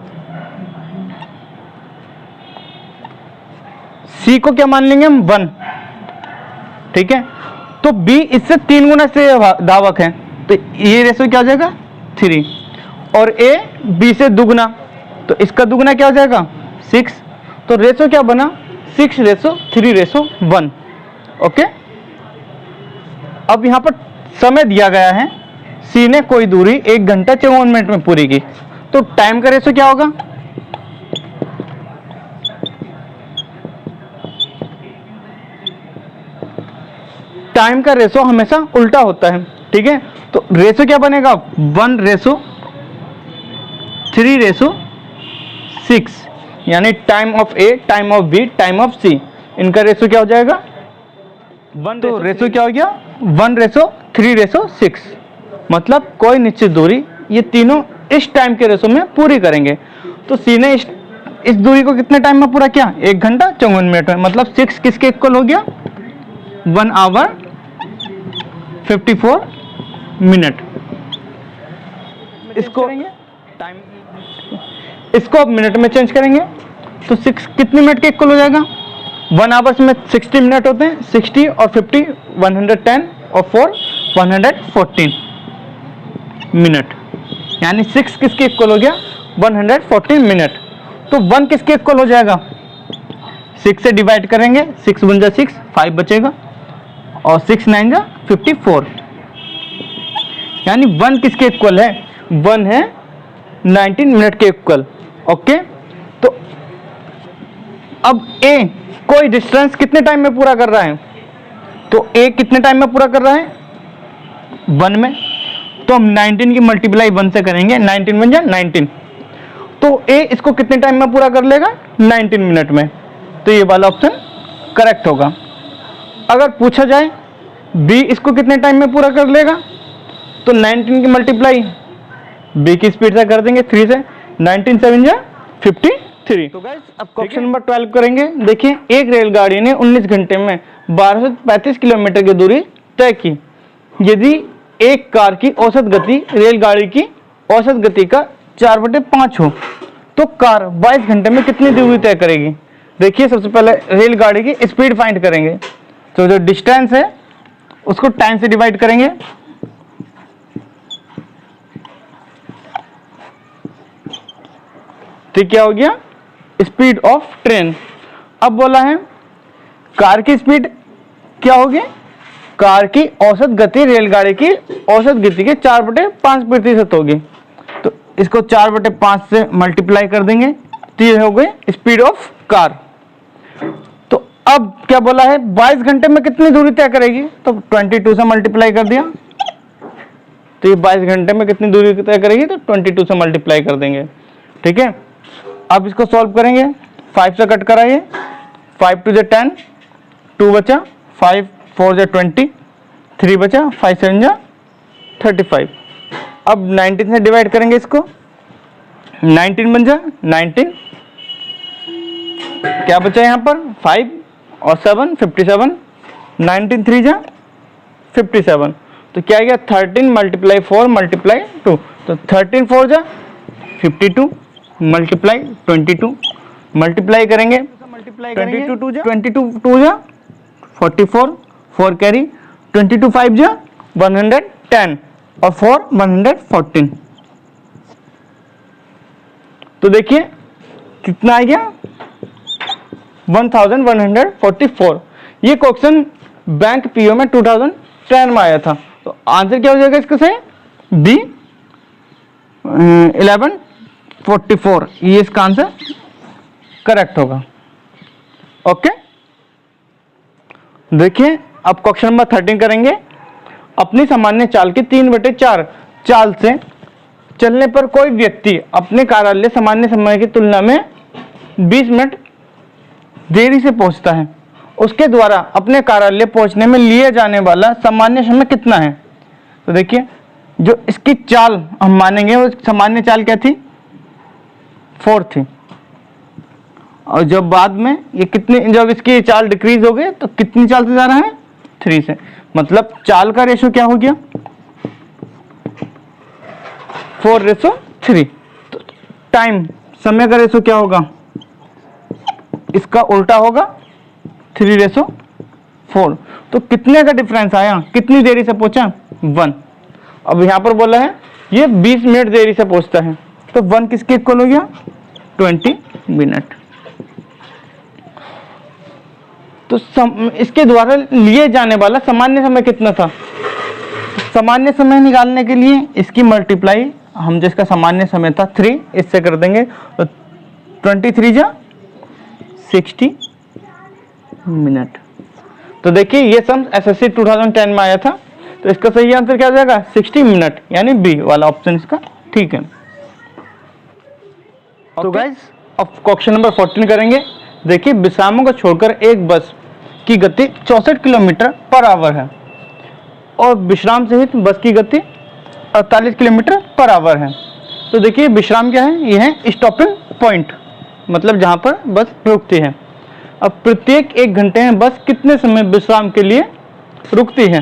सी को क्या मान लेंगे हम 1, ठीक है। तो बी इससे 3 गुना से धावक है, तो ये रेशो क्या हो जाएगा 3, और ए बी से दुगना, तो इसका दुगना क्या हो जाएगा 6। तो रेशो क्या बना 6:3:1, ओके। अब यहाँ पर समय दिया गया है, सी ने कोई दूरी 1 घंटा 54 मिनट में पूरी की, तो टाइम का रेशो क्या होगा, टाइम का रेशो हमेशा उल्टा होता है, ठीक है। तो रेशो क्या बनेगा 1:3:6, यानी time of A, time of B, time of C, इनका रेशो क्या हो जाएगा 1। तो रेशो क्या हो गया 1:3:6। मतलब कोई निश्चित दूरी ये तीनों इस टाइम के रेशो में पूरी करेंगे। तो सी ने इस दूरी को कितने टाइम में पूरा किया, 1 घंटा 54 मिनट में। मतलब 6 किसके इक्वल हो गया 1 आवर 54 मिनट। इसको टाइम, इसको अब मिनट में चेंज करेंगे तो 6 कितने मिनट के इक्वल हो जाएगा, 1 आवर्स में 60 मिनट होते हैं, 60 और 50 110 और 4 114 मिनट, यानी 6 किसके इक्वल हो गया 114 मिनट। तो 1 किसके इक्वल हो जाएगा, 6 से डिवाइड करेंगे, 6 1 जा 6, 5 बचेगा और 6 9 जा 54, यानी 1 किसके इक्वल है, 1 है 19 मिनट के इक्वल। ओके, तो अब ए कोई डिस्टेंस कितने टाइम में पूरा कर रहा है, तो ए कितने टाइम में पूरा कर रहा है, 1 में। तो हम 19 की मल्टीप्लाई 1 से करेंगे, 19 बन जाए 19, तो ए इसको कितने टाइम में पूरा कर लेगा, 19 मिनट में। तो ये वाला ऑप्शन करेक्ट होगा। अगर पूछा जाए बी इसको कितने टाइम में पूरा कर लेगा, तो 19 की मल्टीप्लाई बी की स्पीड से कर देंगे 3 से, 19 7 जा 53। तो गाइस अब क्वेश्चन नंबर 12 करेंगे। देखिए, एक रेलगाड़ी ने 19 घंटे में 1235 किलोमीटर की दूरी तय की। यदि एक कार की औसत गति रेलगाड़ी की औसत गति का 4/5 हो, तो कार 22 घंटे में कितनी दूरी तय करेगी। देखिए, सबसे पहले रेलगाड़ी की स्पीड फाइंड करेंगे, तो जो डिस्टेंस है उसको टाइम से डिवाइड करेंगे। तो क्या हो गया, स्पीड ऑफ ट्रेन। अब बोला है कार की स्पीड क्या होगी, कार की औसत गति रेलगाड़ी की औसत गति के 4/5% होगी। तो इसको 4/5 से मल्टीप्लाई कर देंगे, तो ये हो गई स्पीड ऑफ कार। तो अब क्या बोला है, 22 घंटे में कितनी दूरी तय करेगी, तो 22 से मल्टीप्लाई कर दिया, तो ये 22 घंटे में कितनी दूरी तय करेगी, तो 22 से मल्टीप्लाई कर देंगे। ठीक है, अब इसको सॉल्व करेंगे, 5 से कट कराइए, 5 2 10, 2 बचा, 5 4 20, 3 बचा, 5 7 35। अब 19 से डिवाइड करेंगे इसको, 19 बन जा 19, क्या बचा यहाँ पर 5 और 7 57, 19 3 जा 57। तो क्या गया 13 मल्टीप्लाई 4 मल्टीप्लाई 2, तो 13 4 जा 52 मल्टीप्लाई 22, मल्टीप्लाई करेंगे 22 2 जा 44, 4 कैरी, 22 5 जा 110 और 4 114। तो देखिए कितना आ गया 1144। ये क्वेश्चन बैंक पीओ में 2010 में आया था। तो आंसर क्या हो जाएगा इसका सही, बी 1144, ये इसका आंसर करेक्ट होगा। ओके, देखिए अब क्वेश्चन नंबर 13 करेंगे। अपनी सामान्य चाल के 3/4 चाल से चलने पर कोई व्यक्ति अपने कार्यालय सामान्य समय की तुलना में 20 मिनट देरी से पहुंचता है। उसके द्वारा अपने कार्यालय पहुंचने में लिए जाने वाला सामान्य समय कितना है। तो देखिए, जो इसकी चाल हम मानेंगे वो सामान्य चाल क्या थी, 4 थी, और जब बाद में ये कितनी, जब इसकी चाल डिक्रीज हो गई तो कितनी चाल से जा रहा है, 3 से। मतलब चाल का रेशो क्या हो गया, 4:3। तो टाइम समय का रेशो क्या होगा, इसका उल्टा होगा 3:4। तो कितने का डिफरेंस आया, कितनी देरी से पहुंचा, 1। अब यहां पर बोला है ये 20 मिनट देरी से पहुंचता है, तो 1 किसके इक्वल हो गया, 20 मिनट। तो इसके द्वारा लिए जाने वाला सामान्य समय कितना था। सामान्य समय निकालने के लिए इसकी मल्टीप्लाई हम जिसका सामान्य समय था 3 इससे कर देंगे, तो 23 जा 60 मिनट। तो देखिए ये सम एसएससी 2010 में आया था, तो इसका सही आंसर क्या हो जाएगा, 60 मिनट, यानी बी वाला ऑप्शन इसका ठीक है। तो गाइस अब क्वेश्चन नंबर 14 करेंगे। देखिए, विश्रामों को छोड़कर एक बस की गति 64 किलोमीटर पर आवर है और विश्राम सहित बस की गति 48 किलोमीटर पर आवर है। तो देखिए विश्राम क्या है, यह है स्टॉपिंग पॉइंट, मतलब जहां पर बस रुकती है। अब प्रत्येक 1 घंटे में बस कितने समय विश्राम के लिए रुकती है।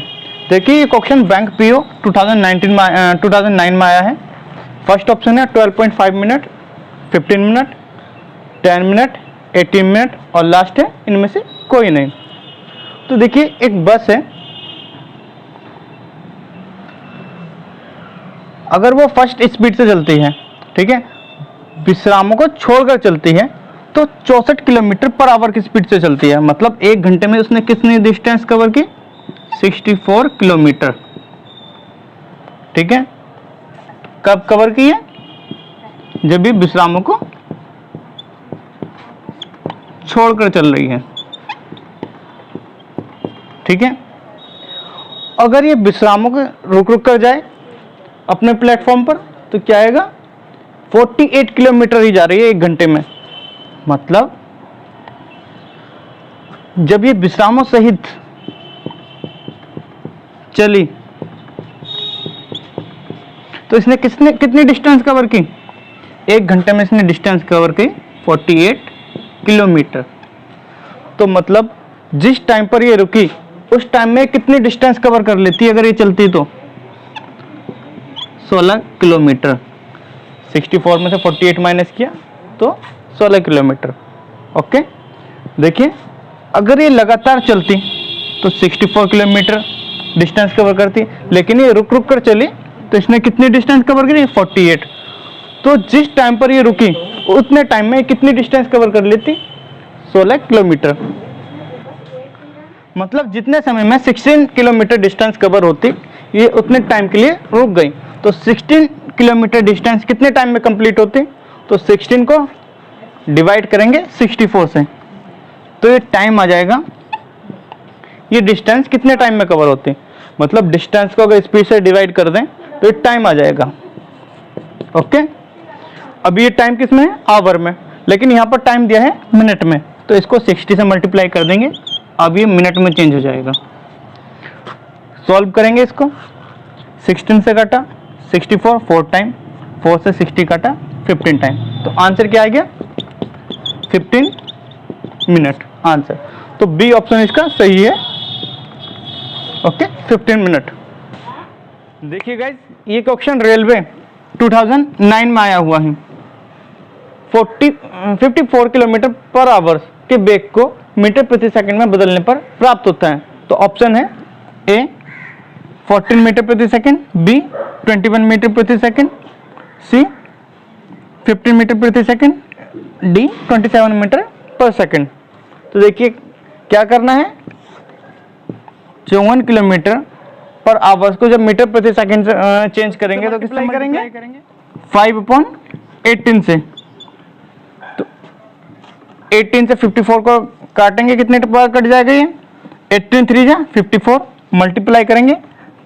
देखिए ये क्वेश्चन बैंक पीओ 2009 में आया है। फर्स्ट ऑप्शन है 12.5 मिनट, 15 मिनट, 10 मिनट, 18 मिनट और लास्ट है इनमें से कोई नहीं। तो देखिए एक बस है, अगर वो फर्स्ट स्पीड से चलती है, ठीक है, विश्रामों को छोड़कर चलती है, तो 64 किलोमीटर पर आवर की स्पीड से चलती है। मतलब 1 घंटे में उसने कितनी डिस्टेंस कवर की, 64 किलोमीटर। ठीक है, कब कवर की है? जब ये विश्रामों को छोड़कर चल रही है। ठीक है, अगर ये विश्रामों को रुक रुक कर जाए अपने प्लेटफॉर्म पर तो क्या आएगा? 48 किलोमीटर ही जा रही है 1 घंटे में। मतलब जब ये विश्रामों सहित चली तो इसने कितनी डिस्टेंस कवर की? 1 घंटे में इसने डिस्टेंस कवर की 48 किलोमीटर। तो मतलब जिस टाइम पर ये रुकी उस टाइम में कितनी डिस्टेंस कवर कर लेती अगर ये चलती तो? 16 किलोमीटर। 64 में से 48 माइनस किया तो 16 किलोमीटर। ओके, देखिए अगर ये लगातार चलती तो 64 किलोमीटर डिस्टेंस कवर करती, लेकिन ये रुक रुक कर चली तो इसने कितनी डिस्टेंस कवर करी? 48। तो जिस टाइम पर ये रुकी उतने टाइम में कितनी डिस्टेंस कवर कर लेती? 16 किलोमीटर। मतलब जितने समय में 16 किलोमीटर डिस्टेंस कवर होती, ये उतने टाइम के लिए रुक गई। तो 16 किलोमीटर डिस्टेंस कितने टाइम में कंप्लीट होती? तो 16 को डिवाइड करेंगे 64 से तो ये टाइम आ जाएगा। ये डिस्टेंस कितने टाइम में कवर होती? मतलब डिस्टेंस को अगर स्पीड से डिवाइड कर दें तो ये टाइम आ जाएगा। ओके, अभी ये टाइम किस में है? आवर में, लेकिन यहाँ पर टाइम दिया है मिनट में, तो इसको 60 से मल्टीप्लाई कर देंगे, अब ये मिनट में चेंज हो जाएगा। सॉल्व करेंगे इसको, 16 से काटा 64, 4 टाइम, 4 से 60 काटा 15 टाइम, तो आंसर क्या आ गया? 15 मिनट आंसर। तो बी ऑप्शन इसका सही है। Okay, 15 minute. देखिए गाइस, ये क्वेश्चन रेलवे 2009 में आया हुआ है। 54 किलोमीटर पर आवर के वेग को मीटर प्रति सेकंड में बदलने पर प्राप्त होता है। तो ऑप्शन है ए 14 मीटर प्रति सेकंड, बी 21 मीटर प्रति सेकंड, सी 15 मीटर प्रति सेकंड, डी 27 मीटर पर सेकंड। तो देखिए क्या करना है, 54 किलोमीटर पर आवर्स को जब मीटर प्रति सेकंड से चेंज करेंगे तो किससे करेंगे? 5/18 से। तो 18 से 54 को काटेंगे, कितने बार कट जाएगा ये? 18 3 जा 54, मल्टीप्लाई करेंगे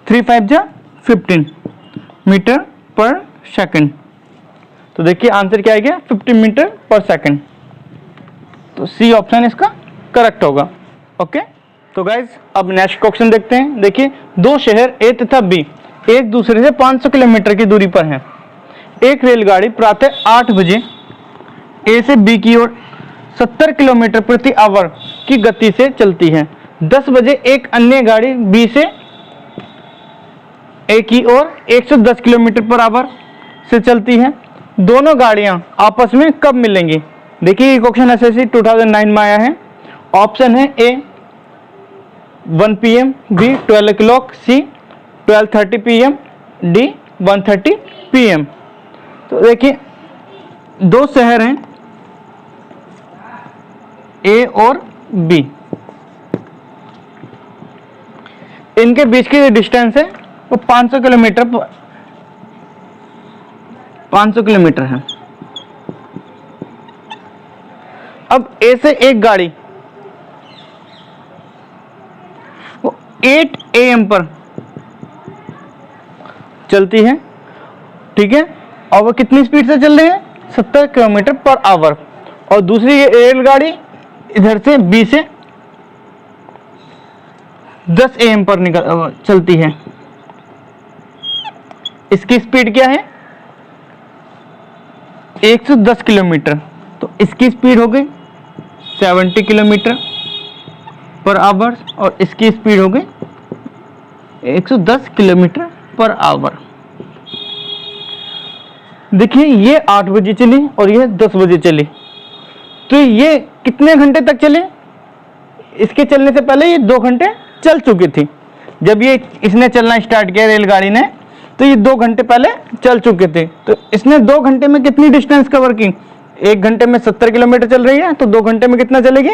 3 5 जा 15 मीटर पर सेकंड। तो देखिए आंसर क्या आ गया? 15 मीटर पर सेकंड। तो सी ऑप्शन इसका करेक्ट होगा। ओके, तो गाइज अब नेक्स्ट क्वेश्चन देखते हैं। देखिए, दो शहर ए तथा बी एक दूसरे से 500 किलोमीटर की दूरी पर हैं। एक रेलगाड़ी प्रातः 8 बजे ए से बी की ओर 70 किलोमीटर प्रति आवर की गति से चलती है। 10 बजे एक अन्य गाड़ी बी से ए की ओर 110 किलोमीटर पर आवर से चलती है। दोनों गाड़ियां आपस में कब मिलेंगी? देखिए ये क्वेश्चन एसएससी 2009 में आया है। ऑप्शन है ए 1 PM, बी 12 o'clock, सी 12:30 PM, डी 1:30 PM। तो देखिए दो शहर हैं ए और बी, इनके बीच की डिस्टेंस है वो 500 किलोमीटर है। अब ए से एक गाड़ी वो 8 AM पर चलती है, ठीक है, और वो कितनी स्पीड से चल रही है? 70 किलोमीटर पर आवर। और दूसरी ये रेलगाड़ी इधर से बी से 10 AM पर चलती है। इसकी स्पीड क्या है? 110 किलोमीटर। तो इसकी स्पीड हो गई 70 किलोमीटर पर आवर और इसकी स्पीड हो गई 110 किलोमीटर पर आवर। देखिए ये 8 बजे चली और ये 10 बजे चली, तो ये कितने घंटे तक चले? इसके चलने से पहले ये 2 घंटे चल चुकी थी। जब ये इसने चलना स्टार्ट किया रेलगाड़ी ने तो ये 2 घंटे पहले चल चुके थे। तो इसने 2 घंटे में कितनी डिस्टेंस कवर की? 1 घंटे में 70 किलोमीटर चल रही है, तो 2 घंटे में कितना चलेगी?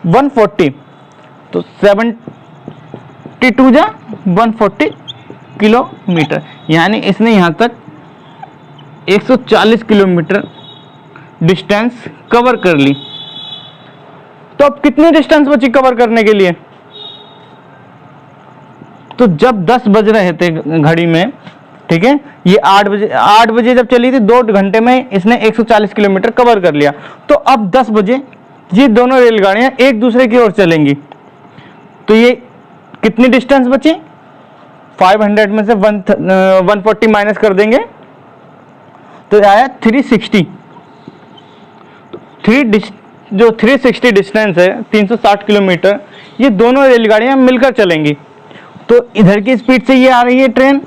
140। तो 72 जा 140 किलोमीटर, यानी इसने यहाँ तक 140 किलोमीटर डिस्टेंस कवर कर ली। तो अब कितनी डिस्टेंस बची कवर करने के लिए? तो जब 10 बज रहे थे घड़ी में, ठीक है, ये 8 बजे जब चली थी, 2 घंटे में इसने 140 किलोमीटर कवर कर लिया। तो अब 10 बजे ये दोनों रेलगाड़ियां एक दूसरे की ओर चलेंगी, तो ये कितनी डिस्टेंस बची? 500 में से 140 माइनस कर देंगे तो आया 360। जो 360 डिस्टेंस है, 360 किलोमीटर, ये दोनों रेलगाड़ियां मिलकर चलेंगी। तो इधर की स्पीड से ये आ रही है ट्रेन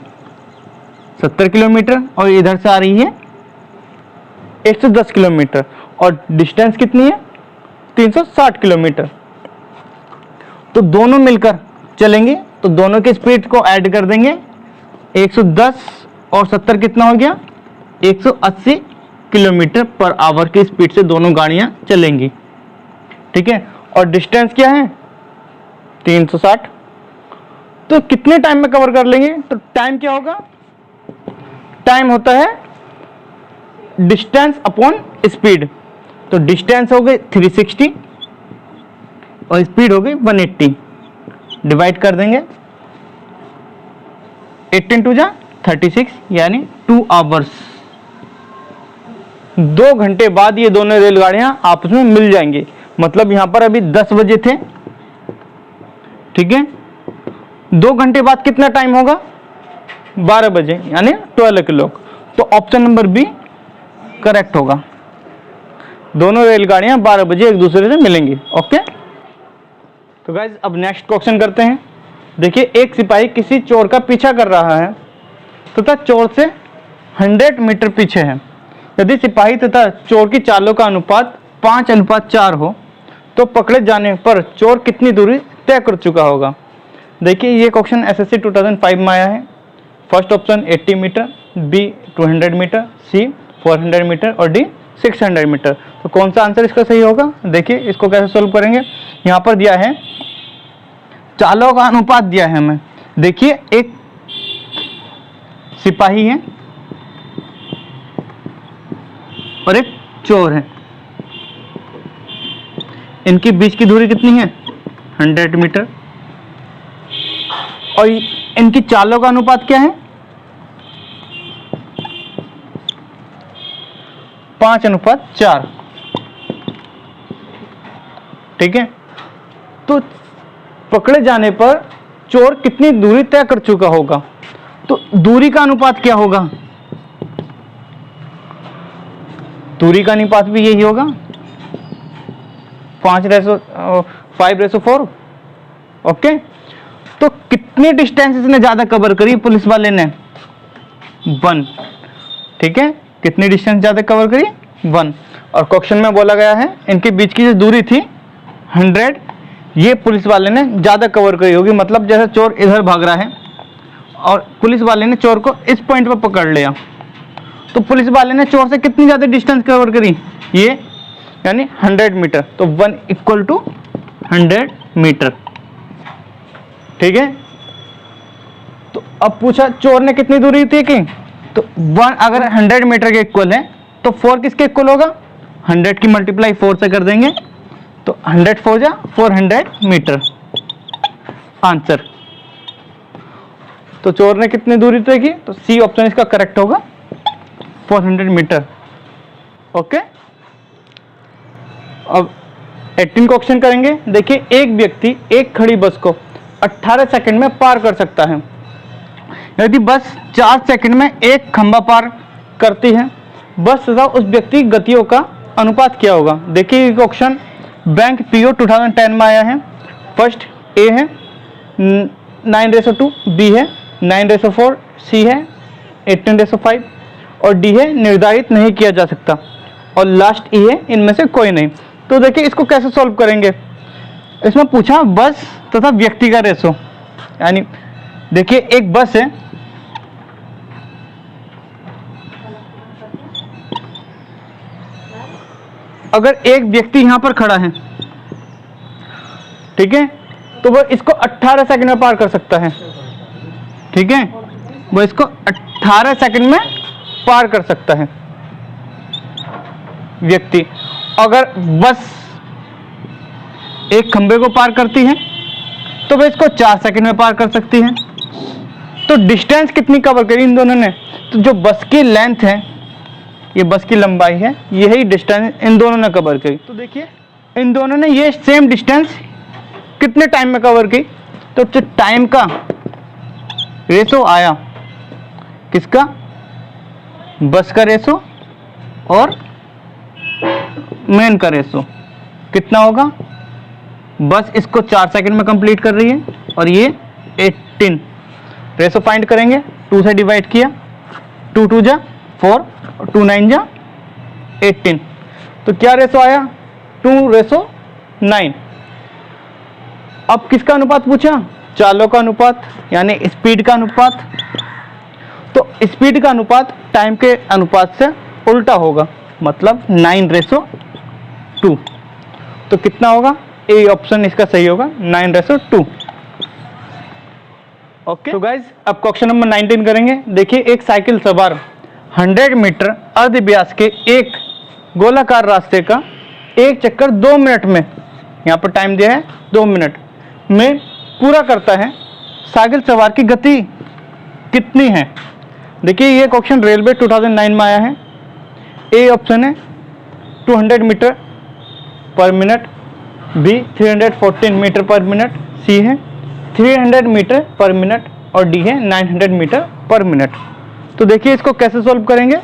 70 किलोमीटर और इधर से आ रही है 110 किलोमीटर, और डिस्टेंस कितनी है? 360 किलोमीटर। तो दोनों मिलकर चलेंगे, तो दोनों की स्पीड को ऐड कर देंगे, 110 और 70 कितना हो गया? 180 किलोमीटर पर आवर की स्पीड से दोनों गाड़ियां चलेंगी, ठीक है। और डिस्टेंस क्या है? 360। तो कितने टाइम में कवर कर लेंगे? तो टाइम क्या होगा? टाइम होता है डिस्टेंस अपॉन स्पीड। तो डिस्टेंस हो गई 360 और स्पीड हो गई 180, डिवाइड कर देंगे, 18 टू जा 36, यानी 2 आवर्स। 2 घंटे बाद ये दोनों रेलगाड़ियां आपस में मिल जाएंगी। मतलब यहां पर अभी 10 बजे थे, ठीक है, 2 घंटे बाद कितना टाइम होगा? 12 बजे, यानी 12 o'clock। तो ऑप्शन नंबर बी करेक्ट होगा। दोनों रेलगाड़ियां 12 बजे एक दूसरे से मिलेंगी। ओके, तो गाइज अब नेक्स्ट क्वेश्चन करते हैं। देखिए, एक सिपाही किसी चोर का पीछा कर रहा है तथा चोर से 100 मीटर पीछे है। यदि सिपाही तथा चोर की चालों का अनुपात 5:4 हो तो पकड़े जाने पर चोर कितनी दूरी तय कर चुका होगा? देखिए, ये क्वेश्चन एसएससी 2005 में आया है। First option 80 meter, B 200 meter, C 400 meter और डी 600 मीटर। तो कौन सा आंसर इसका सही होगा? देखिए, इसको कैसे सोल्व करेंगे। यहाँ पर दिया है चालों का अनुपात दिया है हमें। देखिए, एक सिपाही है और एक चोर है, इनके बीच की दूरी कितनी है? 100 मीटर। और इनकी चालों का अनुपात क्या है? 5:4, ठीक है। तो पकड़े जाने पर चोर कितनी दूरी तय कर चुका होगा? तो दूरी का अनुपात क्या होगा? दूरी का अनुपात भी यही होगा, 5:4। ओके, तो कितनी डिस्टेंस इसने ज्यादा कवर करी पुलिस वाले ने? 1, ठीक है। कितनी डिस्टेंस ज्यादा कवर करी? 1। और क्वेश्चन में बोला गया है इनके बीच की जो दूरी थी 100, ये पुलिस वाले ने ज्यादा कवर करी होगी। मतलब जैसे चोर इधर भाग रहा है और पुलिस वाले ने चोर को इस पॉइंट पर पकड़ लिया, तो पुलिस वाले ने चोर से कितनी ज्यादा डिस्टेंस कवर करी? ये, यानी 100 मीटर। तो 1 = 100 मीटर, ठीक है। तो अब पूछा चोर ने कितनी दूरी तय की? तो 1 अगर 100 मीटर के इक्वल है तो 4 किसके इक्वल होगा? 100 की मल्टीप्लाई 4 से कर देंगे, तो 100 4 जा 400 मीटर आंसर। तो चोर ने कितनी दूरी तय की? तो सी ऑप्शन इसका करेक्ट होगा, 400 मीटर। ओके, अब 18 क्वेश्चन करेंगे। देखिए, एक व्यक्ति एक खड़ी बस को 18 सेकंड में पार कर सकता है। यदि बस 4 सेकंड में एक खंभा पार करती है, बस तथा उस व्यक्ति की गतियों का अनुपात क्या होगा? देखिए, क्वेश्चन बैंक पीओ 2010 में आया है। फर्स्ट ए है 9:2, बी है 9:4, सी है 18:5 और डी है निर्धारित नहीं किया जा सकता, और लास्ट ई है इनमें से कोई नहीं। तो देखिए, इसको कैसे सॉल्व करेंगे। इसमें पूछा बस तथा व्यक्ति का रेशो, यानी देखिए एक बस है, अगर एक व्यक्ति यहां पर खड़ा है, ठीक है, तो वो इसको 18 सेकंड में पार कर सकता है, ठीक है। वो इसको 18 सेकंड में पार कर सकता है व्यक्ति। अगर बस एक खंबे को पार करती है तो वो इसको 4 सेकंड में पार कर सकती है। तो डिस्टेंस कितनी कवर करी इन दोनों ने? तो जो बस की लेंथ है, ये बस की लंबाई है, यही डिस्टेंस इन दोनों ने कवर करी। तो देखिए इन दोनों ने ये सेम डिस्टेंस कितने टाइम में कवर की? तो जो टाइम का रेशो आया किसका? बस का रेशो और मेन का रेशो कितना होगा? बस इसको 4 सेकंड में कंप्लीट कर रही है और ये 18। रेशो फाइंड करेंगे, 2 से डिवाइड किया, 2 2 जा 4 और 2 9 जा 18। तो क्या रेशो आया? 2:9। अब किसका अनुपात पूछा? चालों का अनुपात, यानी स्पीड का अनुपात। तो स्पीड का अनुपात टाइम के अनुपात से उल्टा होगा, मतलब 9:2। तो कितना होगा? ए ऑप्शन इसका सही होगा, 9:2। ओके, तो गाइज अब क्वेश्चन नंबर 19 करेंगे। देखिए एक साइकिल सवार 100 मीटर अर्ध व्यास के एक गोलाकार रास्ते का एक चक्कर 2 मिनट में, यहाँ पर टाइम दिया है 2 मिनट में पूरा करता है। साइकिल सवार की गति कितनी है? देखिए ये क्वेश्चन रेलवे 2009 में आया है। ए ऑप्शन है 200 meter per minute, B 314 meter per minute, C है 300 मीटर पर मिनट और डी है 900 मीटर पर मिनट। तो देखिए इसको कैसे सॉल्व करेंगे।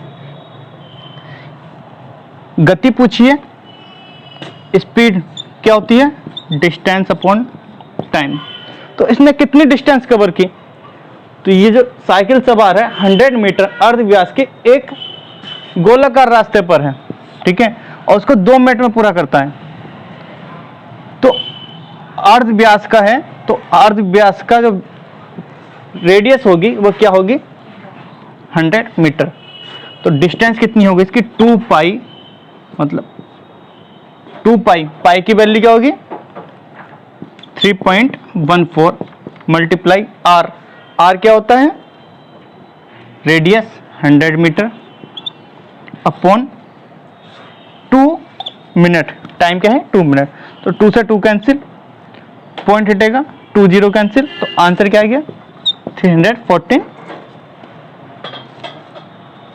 गति पूछिए, स्पीड क्या होती है? Distance upon time. तो इसने कितनी डिस्टेंस कवर की? तो ये जो साइकिल सवार है 100 मीटर अर्ध व्यास के एक गोलाकार रास्ते पर है, ठीक है, और उसको 2 मिनट में पूरा करता है। तो अर्ध व्यास का है, तो अर्ध व्यास का जो रेडियस होगी वो क्या होगी? 100 मीटर। तो डिस्टेंस कितनी होगी इसकी? 2 पाई, मतलब 2 पाई, पाई की वैल्यू क्या होगी? 3.14 मल्टीप्लाई आर। आर क्या होता है? Radius 100 metre upon 2 minute. Time क्या है? 2 मिनट। तो 2 से 2 कैंसिल, पॉइंट हटेगा, 2 0 कैंसिल। तो आंसर क्या आ गया? 314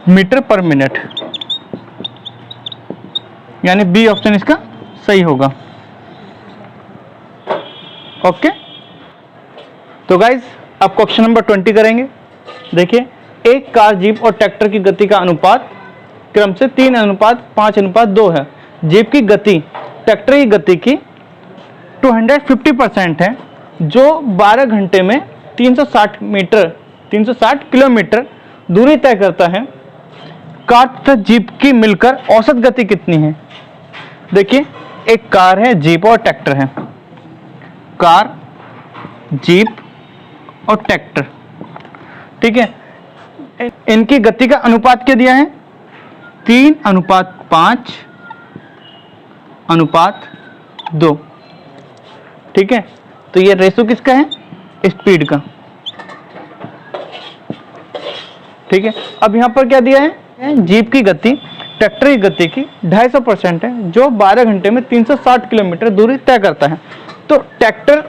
मीटर पर मिनट, यानी बी ऑप्शन इसका सही होगा। ओके, तो गाइज अब क्वेश्चन नंबर 20 करेंगे। देखिए एक कार, जीप और ट्रैक्टर की गति का अनुपात क्रम से 3:5:2 है। जीप की गति ट्रैक्टर की गति की 250% है, जो 12 घंटे में 360 किलोमीटर दूरी तय करता है। कार तथा जीप की मिलकर औसत गति कितनी है? देखिए एक कार है, जीप और ट्रैक्टर है। कार, जीप और ट्रैक्टर, ठीक है, इनकी गति का अनुपात क्या दिया है? 3:5:2, ठीक है। तो ये रेशो किसका है? स्पीड का, ठीक है। अब यहां पर क्या दिया है? जीप की गति ट्रैक्टर की गति की 250% है, जो 12 घंटे में 360 किलोमीटर दूरी तय करता है। तो ट्रैक्टर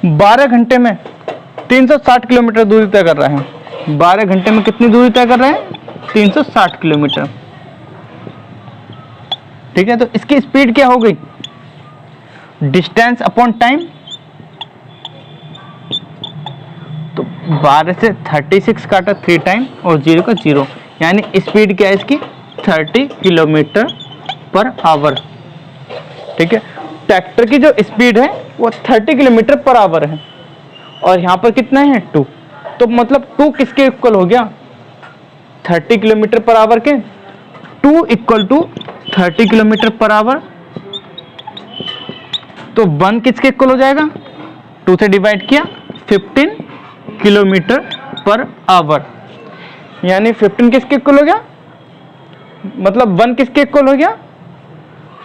12 घंटे में 360 किलोमीटर दूरी तय कर रहा है। 12 घंटे में कितनी दूरी तय कर रहा है? 360 किलोमीटर, ठीक है। तो इसकी स्पीड क्या हो गई? Distance upon time. तो 12 से 36 काटा 3 टाइम और 0 का 0, यानी स्पीड क्या है इसकी? 30 किलोमीटर पर आवर, ठीक है। ट्रैक्टर की जो स्पीड है वो 30 किलोमीटर पर आवर है और यहाँ पर कितना है? 2। तो मतलब 2 किसके इक्वल हो गया? 30 किलोमीटर पर आवर के 2 equal to 30 kilometre per hour. तो 1 किसके इक्वल हो जाएगा? 2 से डिवाइड किया, 15 किलोमीटर पर आवर, यानी 15 किसके इक्वल हो गया? मतलब 1 किसके इक्वल हो गया?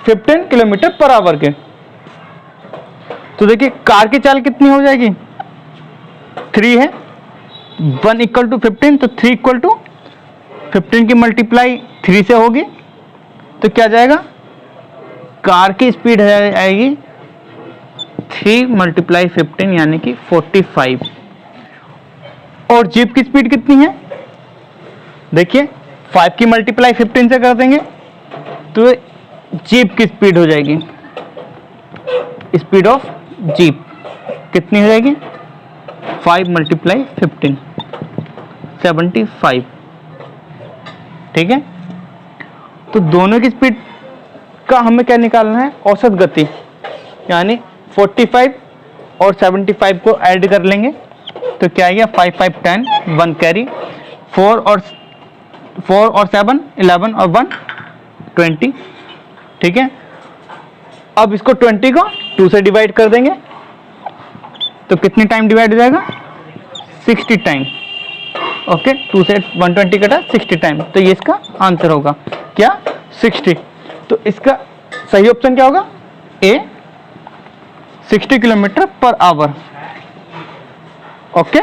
15 किलोमीटर पर आवर के। तो देखिए कार की चाल कितनी हो जाएगी? 3 है, 1 इक्वल टू 15, तो 3 इक्वल टू 15 की मल्टीप्लाई 3 से होगी, तो क्या जाएगा, कार की स्पीड आएगी 3 मल्टीप्लाई 15 यानी कि 45। और जीप की स्पीड कितनी है, देखिए 5 की मल्टीप्लाई 15 से कर देंगे तो जीप की स्पीड हो जाएगी, स्पीड ऑफ जीप कितनी हो जाएगी, 5 मल्टीप्लाई 15 75। ठीक है, तो दोनों की स्पीड का हमें क्या निकालना है, औसत गति, यानी 45 और 75 को ऐड कर लेंगे तो क्या आएगा, 5 5 10, 1 कैरी, 4 और 7 11 और 1 20। ठीक है, अब इसको 20 को 2 से डिवाइड कर देंगे तो कितनी टाइम डिवाइड हो जाएगा, 60 टाइम। ओके, 2 से 120 कटा 60 टाइम, तो ये इसका आंसर होगा क्या, 60। तो इसका सही ऑप्शन क्या होगा, ए 60 किलोमीटर पर आवर। ओके।